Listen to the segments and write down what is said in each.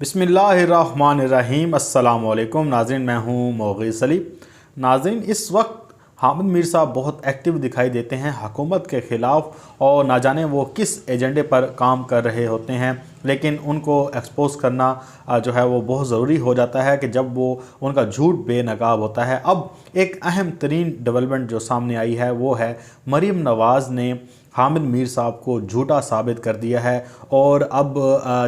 बिस्मिल्लाहिर्रहमानिर्रहीम। अस्सलाम वालेकुम नाज़रीन, मैं हूँ मोग़ीस अली। नाज़रीन, इस वक्त हामिद मीर साहब बहुत एक्टिव दिखाई देते हैं हुकूमत के ख़िलाफ़, और ना जाने वो किस एजेंडे पर काम कर रहे होते हैं, लेकिन उनको एक्सपोज़ करना जो है वो बहुत ज़रूरी हो जाता है कि जब वो उनका झूठ बेनकाब होता है। अब एक अहम तरीन डेवलपमेंट जो सामने आई है वो है मरीम नवाज़ ने हामिद मीर साहब को झूठा साबित कर दिया है। और अब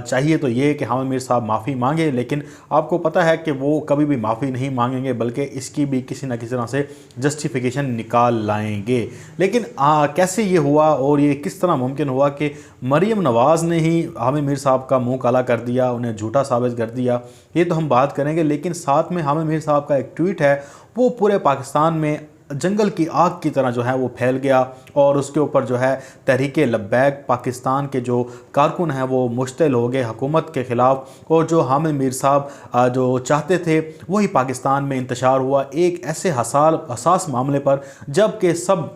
चाहिए तो ये कि हामिद मीर साहब माफ़ी मांगे, लेकिन आपको पता है कि वो कभी भी माफ़ी नहीं मांगेंगे, बल्कि इसकी भी किसी न किसी तरह से जस्टिफिकेशन निकाल लाएंगे। लेकिन कैसे ये हुआ और ये किस तरह मुमकिन हुआ कि मरीम नवाज़ ने ही हामिद मीर साहब का मुंह काला कर दिया, उन्हें झूठा साबित कर दिया, ये तो हम बात करेंगे। लेकिन साथ में हामिद मीर साहब का एक ट्वीट है, वो पूरे पाकिस्तान में जंगल की आग की तरह जो है वो फैल गया, और उसके ऊपर जो है तहरीक लब्बैक पाकिस्तान के जो कारकुन हैं वो मुश्तिल हो गए हुकूमत के ख़िलाफ़। और जो हामिद मीर साहब जो चाहते थे वही पाकिस्तान में इंतशार हुआ, एक ऐसे हसास मामले पर, जबकि सब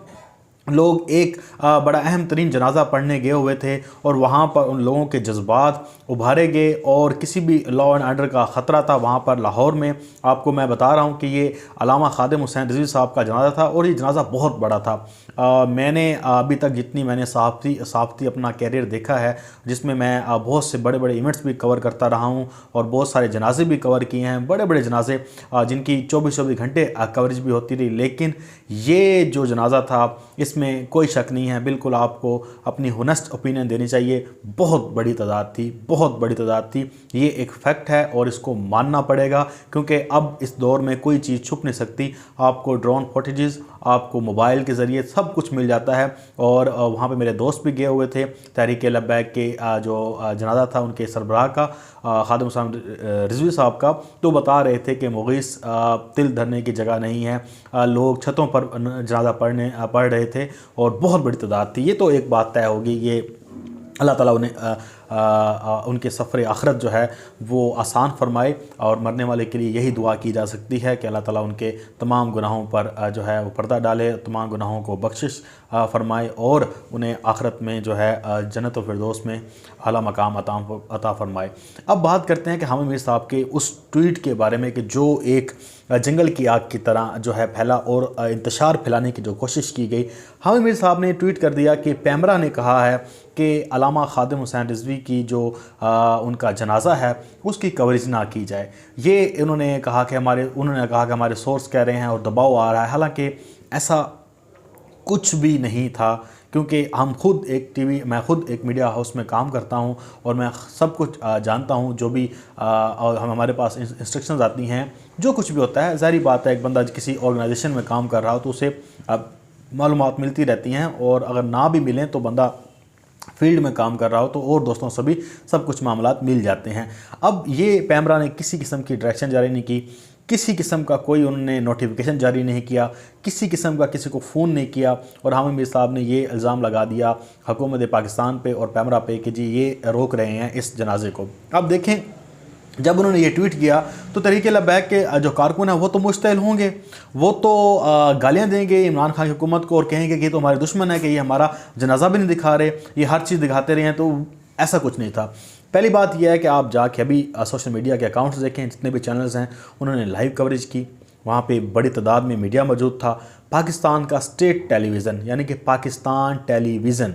लोग एक बड़ा अहम तरीन जनाज़ा पढ़ने गए हुए थे, और वहाँ पर उन लोगों के जज्बात उभारे गए, और किसी भी लॉ एंड आर्डर का ख़तरा था वहाँ पर लाहौर में। आपको मैं बता रहा हूँ कि ये अल्लामा खादिम हुसैन रिजवी साहब का जनाज़ा था, और ये जनाज़ा बहुत बड़ा था। मैंने अभी तक जितनी मैंने सहाफ़ती अपना कैरियर देखा है, जिसमें मैं बहुत से बड़े बड़े इवेंट्स भी कवर करता रहा हूँ, और बहुत सारे जनाजे भी कवर किए हैं, बड़े बड़े जनाजे जिनकी 24-24 घंटे कवरेज भी होती रही। लेकिन ये जो जनाज़ा था इसमें कोई शक नहीं है, बिल्कुल आपको अपनी होनेस्ट ओपिनियन देनी चाहिए, बहुत बड़ी तादाद थी, बहुत बड़ी तादाद थी। ये एक फैक्ट है और इसको मानना पड़ेगा, क्योंकि अब इस दौर में कोई चीज़ छुप नहीं सकती। आपको ड्रोन फुटेजेस, आपको मोबाइल के ज़रिए सब कुछ मिल जाता है। और वहाँ पे मेरे दोस्त भी गए हुए थे, तहरीक लब्बैक के जो जनाज़ा था उनके सरबराह का, खादिम हुसैन रिजवी साहब का, तो बता रहे थे कि मुग़ीस तिल धरने की जगह नहीं है, लोग छतों पर जनाज़ा पढ़ रहे थे, और बहुत बड़ी तादाद थी। ये तो एक बात तय होगी, ये अल्लाह ताला उन्हें उनके सफ़र आखिरत जो है वो आसान फरमाए, और मरने वाले के लिए यही दुआ की जा सकती है कि अल्लाह ताला उनके तमाम गुनाहों पर जो है वो पर्दा डाले, तमाम गुनाहों को बख्शिश फरमाए, और उन्हें आखिरत में जो है जन्नत व फिरदौस में आला मकाम अता फरमाए। अब बात करते हैं कि हामिद मीर साहब के उस ट्वीट के बारे में कि जो एक जंगल की आग की तरह जो है फैला, और इंतशार फैलाने की जो कोशिश की गई। हामिद मीर साहब ने ट्वीट कर दिया कि पैमरा ने कहा है कि अल्लामा खादिम हुसैन रिजवी की जो उनका जनाज़ा है उसकी कवरेज ना की जाए। ये उन्होंने कहा कि हमारे सोर्स कह रहे हैं और दबाव आ रहा है। हालांकि ऐसा कुछ भी नहीं था, क्योंकि मैं खुद एक मीडिया हाउस में काम करता हूं, और मैं सब कुछ जानता हूं। जो भी और हमारे पास इंस्ट्रक्शंस आती हैं, जो कुछ भी होता है, ज़ाहिर बात है एक बंदा किसी ऑर्गेनाइजेशन में काम कर रहा हो तो उसे मालूमात मिलती रहती हैं, और अगर ना भी मिलें तो बंदा फील्ड में काम कर रहा हो तो और दोस्तों से भी सब कुछ मामलात मिल जाते हैं। अब ये पैमरा ने किसी किस्म की डायरेक्शन जारी नहीं की, किसी किस्म का कोई उन्होंने नोटिफिकेशन जारी नहीं किया, किसी किस्म का किसी को फ़ोन नहीं किया, और हामिद मीर साहब ने ये इल्ज़ाम लगा दिया हुकूमत पाकिस्तान पे और पैमरा पे कि जी ये रोक रहे हैं इस जनाजे को। अब देखें, जब उन्होंने ये ट्वीट किया तो तहरीक लब्बैक के जो कारकुन हैं वो तो मुश्तिल होंगे, वो तो गालियाँ देंगे इमरान खान की हुकूमत को, और कहेंगे कि ये तो हमारे दुश्मन है, कि ये हमारा जनाजा भी नहीं दिखा रहे, ये हर चीज़ दिखाते रहे हैं। तो ऐसा कुछ नहीं था। पहली बात यह है कि आप जाके अभी सोशल मीडिया के अकाउंट्स देखें, जितने भी चैनल्स हैं उन्होंने लाइव कवरेज की, वहाँ पे बड़ी तादाद में मीडिया मौजूद था। पाकिस्तान का स्टेट टेलीविज़न यानी कि पाकिस्तान टेलीविज़न,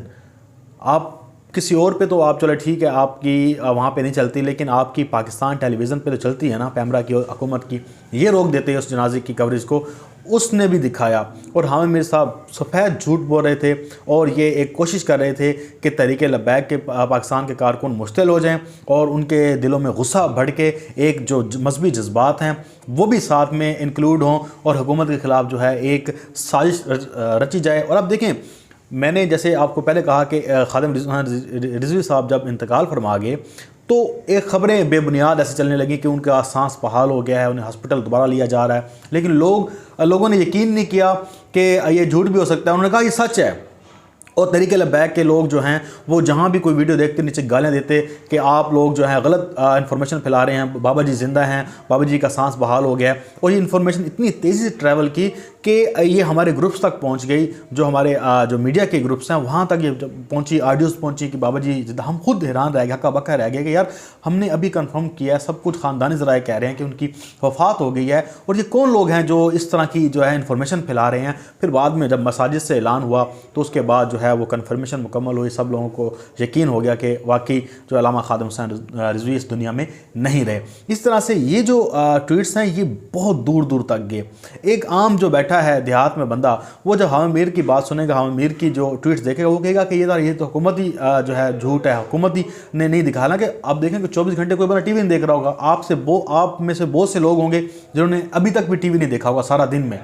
आप किसी और पे तो आप चलो ठीक है आपकी वहाँ पे नहीं चलती, लेकिन आपकी पाकिस्तान टेलीविज़न पे तो चलती है ना, पैमरा की और हुकूमत की। ये रोक देते हैं उस जनाजे की कवरेज को, उसने भी दिखाया। और हामिद मीर साहब सफ़ेद झूठ बोल रहे थे, और ये एक कोशिश कर रहे थे कि तहरीक लब्बैक के पाकिस्तान के कारकुन मुश्तिल हो जाएं, और उनके दिलों में गुस्सा भड़ के एक जो मजहबी जज्बात हैं वो भी साथ में इंक्लूड हों, और हुकूमत के ख़िलाफ़ जो है एक साजिश रची जाए। और अब देखें, मैंने जैसे आपको पहले कहा कि खादिम रिजवी साहब जब इंतकाल फरमा गए तो एक ख़बरें बेबुनियाद ऐसे चलने लगी कि उनका सांस बहाल हो गया है, उन्हें हॉस्पिटल दोबारा लिया जा रहा है। लेकिन लोगों ने यकीन नहीं किया कि ये झूठ भी हो सकता है। उन्होंने कहा ये सच है, और तहरीक लब्बैक के लोग जो हैं वो जहाँ भी कोई वीडियो देखते नीचे गालियाँ देते कि आप लोग जो है गलत इन्फॉर्मेशन फैला रहे हैं, बाबा जी ज़िंदा हैं, बाबा जी का सांस बहाल हो गया है। और ये इन्फॉर्मेशन इतनी तेज़ी से ट्रैवल की कि ये हमारे ग्रुप्स तक पहुँच गई, जो हमारे जो मीडिया के ग्रुप्स हैं वहाँ तक ये पहुँची, ऑडियोज़ पहुँची कि बाबा जी ज़िंदा। हम खुद हैरान रह गए, हक्का बक्का रह गए कि यार हमने अभी कंफर्म किया है, सब कुछ ख़ानदानी ज़राए कह रहे हैं कि उनकी वफ़ात हो गई है, और ये कौन लोग हैं जो इस तरह की जो है इन्फॉर्मेशन फैला रहे हैं। फिर बाद में जब मसाजिद से ऐलान हुआ तो उसके बाद जो है वो कन्फर्मेशन मुकम्मल हुई, सब लोगों को यकीन हो गया कि वाकई जो अल्लामा खादिम हुसैन रिजवी इस दुनिया में नहीं रहे। इस तरह से ये जो ट्वीट्स हैं ये बहुत दूर दूर तक गए। एक आम जो बैठा है देहात में बंदा, वो जब हामिद मीर की बात सुनेगा, हामिद मीर की जो ट्वीट्स देखेगा, वो कहेगा कि ये तो हुकूमत ही जो है झूठ है, हुकूमत ही ने नहीं दिखा। हालांकि आप देखें कि 24 घंटे कोई बंदा टीवी नहीं देख रहा होगा। आप में से बहुत से लोग होंगे जिन्होंने अभी तक भी टीवी नहीं देखा होगा सारा दिन में,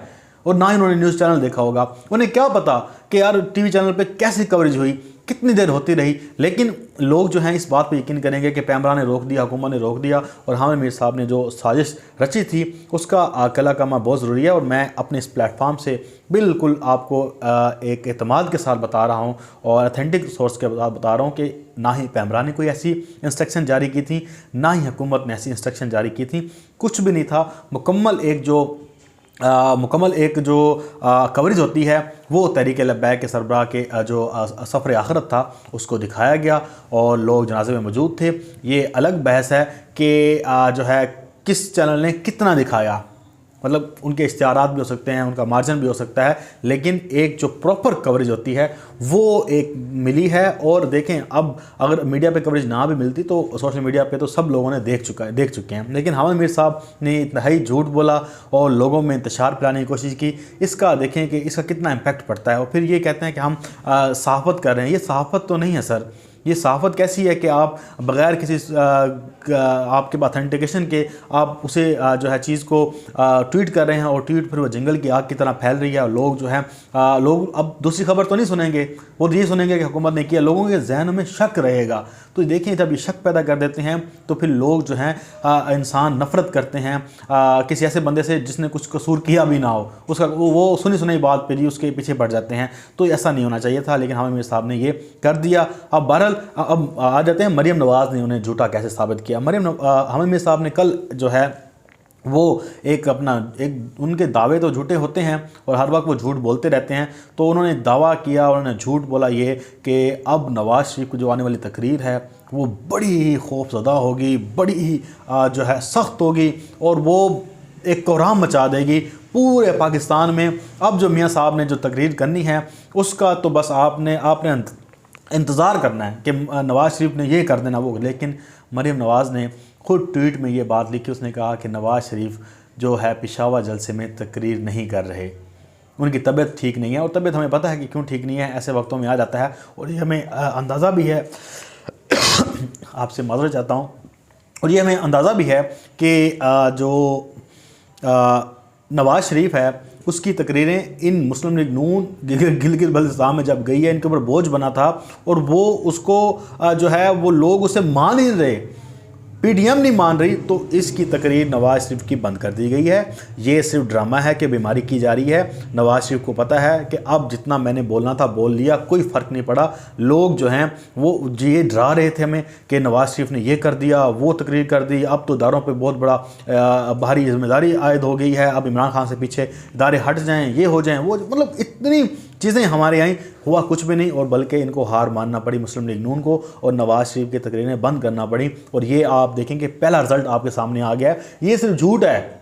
और ना ही उन्होंने न्यूज़ चैनल देखा होगा। उन्हें क्या पता कि यार टीवी चैनल पे कैसी कवरेज हुई, कितनी देर होती रही। लेकिन लोग जो हैं इस बात पे यकीन करेंगे कि पैमरा ने रोक दिया, हुकूमत ने रोक दिया, और हामिद मीर साहब ने जो साजिश रची थी उसका कला कमा बहुत ज़रूरी है। और मैं अपने इस प्लेटफॉर्म से बिल्कुल आपको एक एतमाद के साथ बता रहा हूँ और अथेंटिक सोर्स के साथ बता रहा हूँ कि ना ही पैमरा ने कोई ऐसी इंस्ट्रक्शन जारी की थी, ना ही हुकूमत ने ऐसी इंस्ट्रक्शन जारी की थी, कुछ भी नहीं था। मुकम्मल एक जो कवरेज होती है वो तहरीक लब्बैक के सरबराह के जो सफ़र आखिरत था उसको दिखाया गया, और लोग जनाजे में मौजूद थे। ये अलग बहस है कि जो है किस चैनल ने कितना दिखाया, मतलब उनके इश्तिहारात भी हो सकते हैं, उनका मार्जिन भी हो सकता है, लेकिन एक जो प्रॉपर कवरेज होती है वो एक मिली है। और देखें, अब अगर मीडिया पे कवरेज ना भी मिलती तो सोशल मीडिया पे तो सब लोगों ने देख चुके हैं। लेकिन हामिद मीर साहब ने इंतहाई झूठ बोला और लोगों में इंतशार फैलाने की कोशिश की। इसका देखें कि इसका कितना इम्पैक्ट पड़ता है। और फिर ये कहते हैं कि हम सहाफ़त कर रहे हैं। ये सहाफ़त तो नहीं है सर। ये सहाफ़त कैसी है कि आप बग़ैर किसी आपके ऑथेंटिकेशन के आप उसे जो है चीज़ को ट्वीट कर रहे हैं, और ट्वीट फिर वो जंगल की आग की तरह फैल रही है। और लोग जो है लोग अब दूसरी खबर तो नहीं सुनेंगे, वो ये सुनेंगे कि हुकूमत ने किया। लोगों के जहनों में शक रहेगा। तो देखें, जब ये शक पैदा कर देते हैं तो फिर लोग जो हैं इंसान नफ़रत करते हैं किसी ऐसे बंदे से जिसने कुछ कसूर किया भी ना हो, उसका वो सुनी सुनाई बात पे जी उसके पीछे पड़ जाते हैं। तो ऐसा नहीं होना चाहिए था, लेकिन हामिद मीर साहब ने ये कर दिया। अब बहरहाल अब आ जाते हैं मरियम नवाज़ ने उन्हें झूठा कैसे साबित किया। हामिद मीर साहब ने कल जो है वो एक उनके दावे तो झूठे होते हैं और हर वक्त वो झूठ बोलते रहते हैं। तो उन्होंने दावा किया, उन्होंने झूठ बोला ये कि अब नवाज़ शरीफ की जो आने वाली तकरीर है वो बड़ी ही खौफज़दा होगी, बड़ी ही जो है सख्त होगी, और वो एक कोहराम मचा देगी पूरे पाकिस्तान में। अब जो मियाँ साहब ने जो तकरीर करनी है उसका तो बस आपने इंतज़ार करना है कि नवाज़ शरीफ ने ये कर देना वो। लेकिन मरियम नवाज़ ने खुद ट्वीट में ये बात लिखी। उसने कहा कि नवाज़ शरीफ जो है पेशावर जलसे में तकरीर नहीं कर रहे, उनकी तबीयत ठीक नहीं है। और तबीयत हमें पता है कि क्यों ठीक नहीं है, ऐसे वक्तों में आ जाता है। और ये हमें अंदाज़ा भी है आपसे माज़रत चाहता हूँ, और ये हमें अंदाज़ा भी है कि जो नवाज़ शरीफ है उसकी तकरीरें इन मुस्लिम लीग नून गिलगित बल्तिस्तान में जब गई है, इनके ऊपर बोझ बना था, और वो उसको जो है वो लोग उसे मान ही नहीं रहे, पीडीएम नहीं मान रही, तो इसकी तकरीर नवाज़ शरीफ की बंद कर दी गई है। ये सिर्फ ड्रामा है कि बीमारी की जा रही है। नवाज़ शरीफ को पता है कि अब जितना मैंने बोलना था बोल लिया, कोई फ़र्क नहीं पड़ा। लोग जो हैं वो ये डरा रहे थे हमें कि नवाज़ शरीफ ने ये कर दिया, वो तकरीर कर दी, अब तो इदारों पे बहुत बड़ा भारी जिम्मेदारी आयद हो गई है, अब इमरान खान से पीछे इदारे हट जाएँ, ये हो जाएँ, वो, मतलब इतनी चीज़ें हमारे यहाँ हुआ कुछ भी नहीं। और बल्कि इनको हार मानना पड़ी मुस्लिम लीग नून को, और नवाज़ शरीफ की तकरीरें बंद करना पड़ी। और ये आप देखेंगे पहला रिजल्ट आपके सामने आ गया है। ये सिर्फ झूठ है,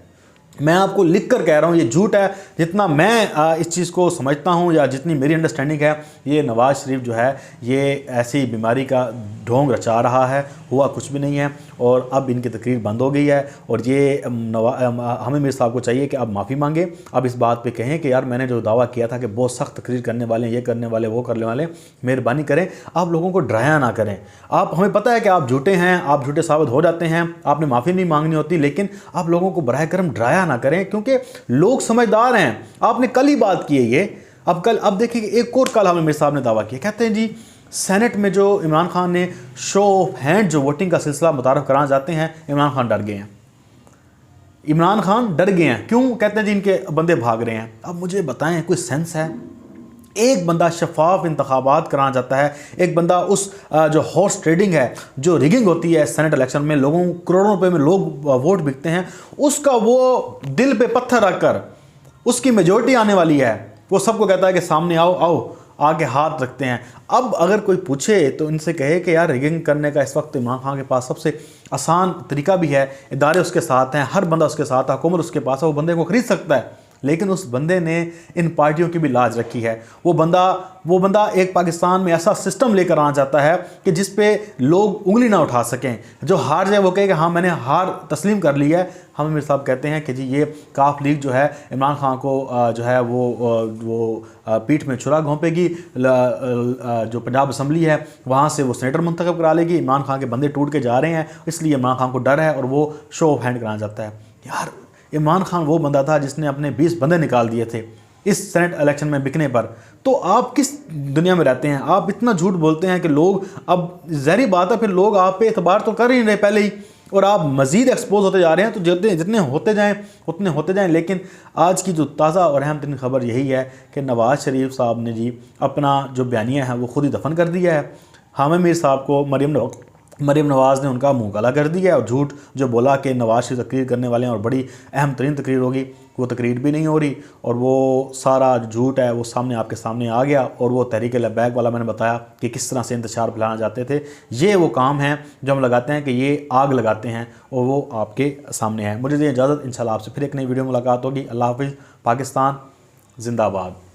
मैं आपको लिख कर कह रहा हूँ, ये झूठ है। जितना मैं इस चीज़ को समझता हूँ या जितनी मेरी अंडरस्टैंडिंग है, ये नवाज़ शरीफ जो है ये ऐसी बीमारी का ढोंग रचा रहा है, हुआ कुछ भी नहीं है। और अब इनकी तकरीर बंद हो गई है, और ये हमें मीर साहब को चाहिए कि अब माफ़ी मांगे, अब इस बात पे कहें कि यार मैंने जो दावा किया था कि बहुत सख्त तकरीर करने वाले, ये करने वाले, वो करने वाले, मेहरबानी करें आप लोगों को डराया ना करें। आप, हमें पता है कि आप झूठे हैं, आप झूठे साबित हो जाते हैं, आपने माफ़ी नहीं मांगनी होती, लेकिन आप लोगों को बराह करम डराया ना करें, क्योंकि लोग समझदार हैं। आपने कल ही बात की है ये, अब देखिए एक और कल हमें मीर साहब ने दावा किया, कहते हैं जी सेनेट में जो इमरान खान ने शो ऑफ हैंड जो वोटिंग का सिलसिला मुतारफ़ कराना चाहते हैं, इमरान खान डर गए हैं। इमरान खान डर गए हैं, क्यों? कहते हैं जी इनके बंदे भाग रहे हैं। अब मुझे बताएं, कोई सेंस है? एक बंदा शफाफ इंतखाबात कराना चाहता है, एक बंदा उस जो हॉर्स ट्रेडिंग है, जो रिगिंग होती है सेनेट इलेक्शन में, लोगों करोड़ों रुपए में लोग वोट बिकते हैं, उसका वो दिल पे पत्थर रखकर उसकी मेजोरिटी आने वाली है, वो सबको कहता है कि सामने आओ आओ, आगे हाथ रखते हैं। अब अगर कोई पूछे तो इनसे कहे कि यार रिगिंग करने का इस वक्त इमरान खान के पास सबसे आसान तरीका भी है, इदारे उसके साथ हैं, हर बंदा उसके साथ है, हुकूमत उसके पास है, वो बंदे को खरीद सकता है। लेकिन उस बंदे ने इन पार्टियों की भी लाज रखी है। वो बंदा एक पाकिस्तान में ऐसा सिस्टम लेकर आना चाहता है कि जिस पे लोग उंगली ना उठा सकें, जो हार जाए वो कहे कि हाँ मैंने हार तस्लीम कर ली है। हम मीर साहब कहते हैं कि जी ये काफ लीग जो है इमरान खान को जो है वो पीठ में छुरा घोंपेगी, जो पंजाब असम्बली है वहाँ से वो सेनेटर मुंतखब करा लेगी। इमरान खान के बंदे टूट के जा रहे हैं, इसलिए इमरान खान को डर है और वो शो ऑफ हैंड कराना चाहता है। यार इमरान खान वो बंदा था जिसने अपने 20 बंदे निकाल दिए थे इस सेनेट इलेक्शन में बिकने पर। तो आप किस दुनिया में रहते हैं? आप इतना झूठ बोलते हैं कि लोग, अब ज़ाहिर बात है फिर लोग आप पे एतबार तो कर ही नहीं रहे पहले ही, और आप मज़ीद एक्सपोज होते जा रहे हैं। तो जितने होते जाएं उतने होते जाएं। लेकिन आज की जो ताज़ा और अहम तरीन खबर यही है कि नवाज़ शरीफ साहब ने जी अपना जो बयानिया है वो खुद ही दफन कर दिया है। हामिद मीर साहब को मरीम नवाज़ ने उनका मुंह काला कर दिया, और झूठ जो बोला कि नवाज़ शरीफ तकरीर करने वाले हैं और बड़ी अहम तरीन तकरीर होगी, वो तकरीर भी नहीं हो रही, और वो सारा झूठ है वो सामने आपके सामने आ गया। और वो तहरीक लब्बैक वाला मैंने बताया कि किस तरह से इंतशार फैलाना चाहते थे। ये वो काम है जो हम लगाते हैं कि ये आग लगाते हैं, और वो आपके सामने है। मुझे इजाज़त, इंशाल्लाह आपसे फिर एक नई वीडियो मुलाकात होगी। अल्लाह हाफ़िज़। पाकिस्तान जिंदाबाद।